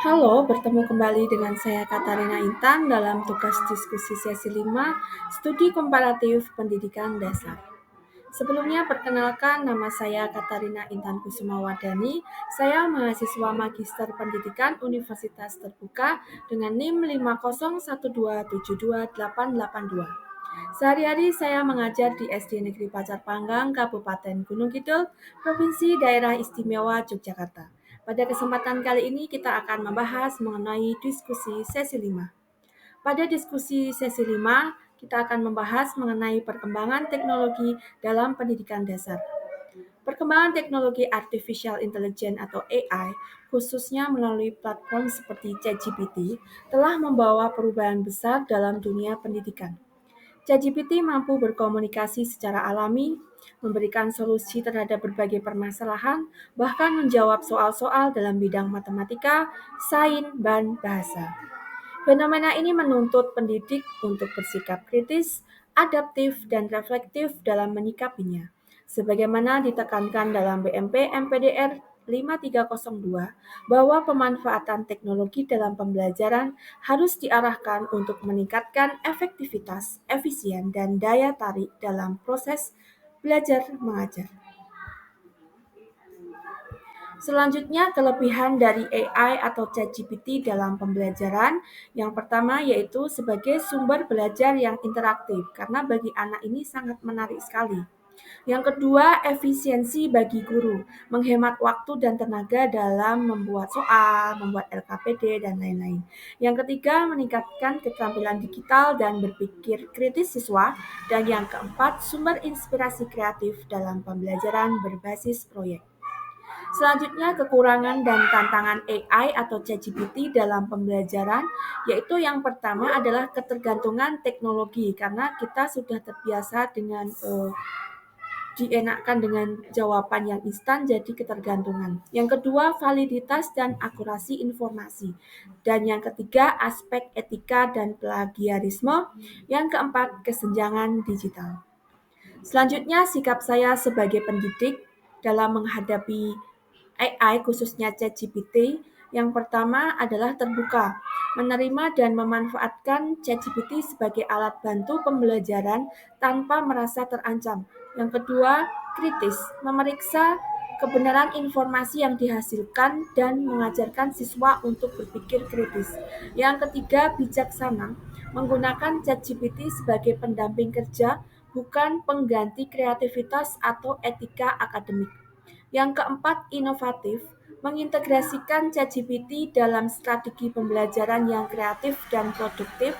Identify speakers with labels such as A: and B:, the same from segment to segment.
A: Halo, bertemu kembali dengan saya Katarina Intan dalam tugas diskusi sesi 5, Studi Komparatif Pendidikan Dasar. Sebelumnya perkenalkan nama saya Katarina Intan Kusumawardani. Saya mahasiswa Magister Pendidikan Universitas Terbuka dengan NIM 501272882. Sehari-hari saya mengajar di SD Negeri Pacar Panggang, Kabupaten Gunung Kidul, Provinsi Daerah Istimewa Yogyakarta. Pada kesempatan kali ini kita akan membahas mengenai diskusi sesi 5. Pada diskusi sesi 5, kita akan membahas mengenai perkembangan teknologi dalam pendidikan dasar. Perkembangan teknologi artificial intelligence atau AI, khususnya melalui platform seperti ChatGPT, telah membawa perubahan besar dalam dunia pendidikan. ChatGPT mampu berkomunikasi secara alami, memberikan solusi terhadap berbagai permasalahan, bahkan menjawab soal-soal dalam bidang matematika, sains, dan bahasa. Fenomena ini menuntut pendidik untuk bersikap kritis, adaptif, dan reflektif dalam menyikapinya. Sebagaimana ditekankan dalam BMP MPDR 5302 bahwa pemanfaatan teknologi dalam pembelajaran harus diarahkan untuk meningkatkan efektivitas, efisien, dan daya tarik dalam proses belajar mengajar. Selanjutnya, kelebihan dari AI atau ChatGPT dalam pembelajaran. Yang pertama yaitu sebagai sumber belajar yang interaktif, karena bagi anak ini sangat menarik sekali. Yang kedua, efisiensi bagi guru, menghemat waktu dan tenaga dalam membuat soal, membuat LKPD, dan lain-lain. Yang ketiga, meningkatkan keterampilan digital dan berpikir kritis siswa. Dan yang keempat, sumber inspirasi kreatif dalam pembelajaran berbasis proyek. Selanjutnya, kekurangan dan tantangan AI atau ChatGPT dalam pembelajaran, yaitu yang pertama adalah ketergantungan teknologi, karena kita sudah terbiasa dengan dienakkan dengan jawaban yang instan, jadi ketergantungan. Yang kedua, validitas dan akurasi informasi. Dan yang ketiga, aspek etika dan plagiarisme. Yang keempat, kesenjangan digital. Selanjutnya, sikap saya sebagai pendidik dalam menghadapi AI, khususnya ChatGPT, yang pertama adalah terbuka, menerima dan memanfaatkan ChatGPT sebagai alat bantu pembelajaran tanpa merasa terancam. Yang kedua, kritis, memeriksa kebenaran informasi yang dihasilkan dan mengajarkan siswa untuk berpikir kritis. Yang ketiga, bijaksana, menggunakan ChatGPT sebagai pendamping kerja, bukan pengganti kreativitas atau etika akademik. Yang keempat, inovatif, mengintegrasikan ChatGPT dalam strategi pembelajaran yang kreatif dan produktif.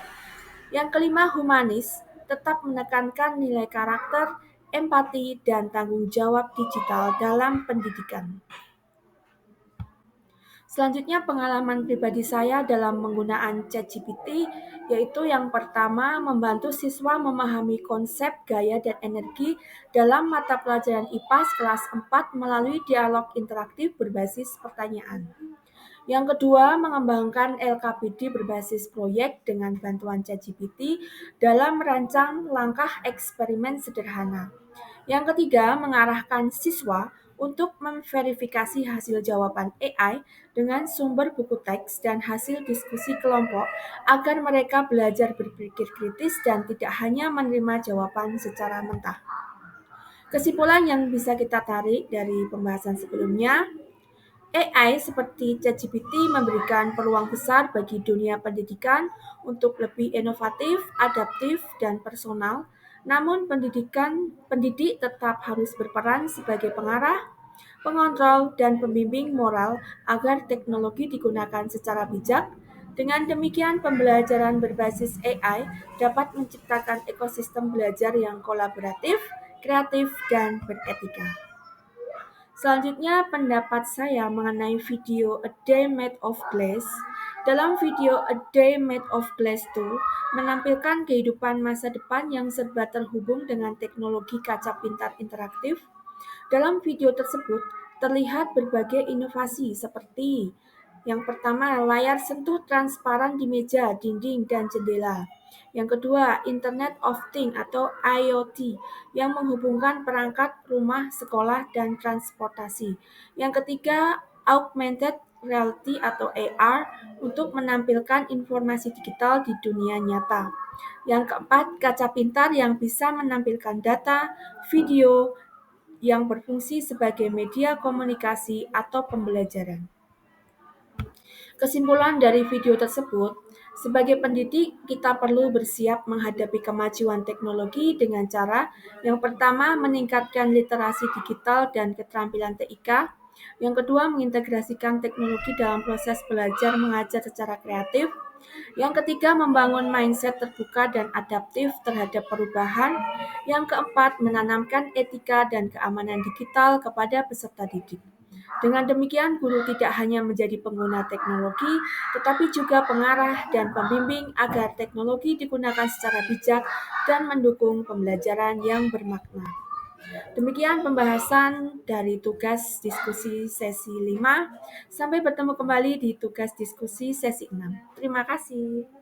A: Yang kelima, humanis, tetap menekankan nilai karakter, empati, dan tanggung jawab digital dalam pendidikan. Selanjutnya, pengalaman pribadi saya dalam menggunakan ChatGPT, yaitu yang pertama, membantu siswa memahami konsep gaya dan energi dalam mata pelajaran IPA kelas 4 melalui dialog interaktif berbasis pertanyaan. Yang kedua, mengembangkan LKPD berbasis proyek dengan bantuan ChatGPT dalam merancang langkah eksperimen sederhana. Yang ketiga, mengarahkan siswa untuk memverifikasi hasil jawaban AI dengan sumber buku teks dan hasil diskusi kelompok agar mereka belajar berpikir kritis dan tidak hanya menerima jawaban secara mentah. Kesimpulan yang bisa kita tarik dari pembahasan sebelumnya, AI seperti ChatGPT memberikan peluang besar bagi dunia pendidikan untuk lebih inovatif, adaptif, dan personal. Namun pendidik tetap harus berperan sebagai pengarah, pengontrol, dan pembimbing moral agar teknologi digunakan secara bijak. Dengan demikian, pembelajaran berbasis AI dapat menciptakan ekosistem belajar yang kolaboratif, kreatif, dan beretika. Selanjutnya, pendapat saya mengenai video A Day Made of Glass. Dalam video A Day Made of Glass 2, menampilkan kehidupan masa depan yang serba terhubung dengan teknologi kaca pintar interaktif. Dalam video tersebut, terlihat berbagai inovasi seperti yang pertama, layar sentuh transparan di meja, dinding, dan jendela. Yang kedua, Internet of Things atau IoT yang menghubungkan perangkat rumah, sekolah, dan transportasi. Yang ketiga, augmented reality atau AR untuk menampilkan informasi digital di dunia nyata. Yang keempat, kaca pintar yang bisa menampilkan data, video yang berfungsi sebagai media komunikasi atau pembelajaran. Kesimpulan dari video tersebut, sebagai pendidik, kita perlu bersiap menghadapi kemajuan teknologi dengan cara yang pertama meningkatkan literasi digital dan keterampilan TIK, yang kedua mengintegrasikan teknologi dalam proses belajar mengajar secara kreatif, yang ketiga membangun mindset terbuka dan adaptif terhadap perubahan, yang keempat menanamkan etika dan keamanan digital kepada peserta didik. Dengan demikian, guru tidak hanya menjadi pengguna teknologi, tetapi juga pengarah dan pembimbing agar teknologi digunakan secara bijak dan mendukung pembelajaran yang bermakna. Demikian pembahasan dari tugas diskusi sesi 5. Sampai bertemu kembali di tugas diskusi sesi 6. Terima kasih.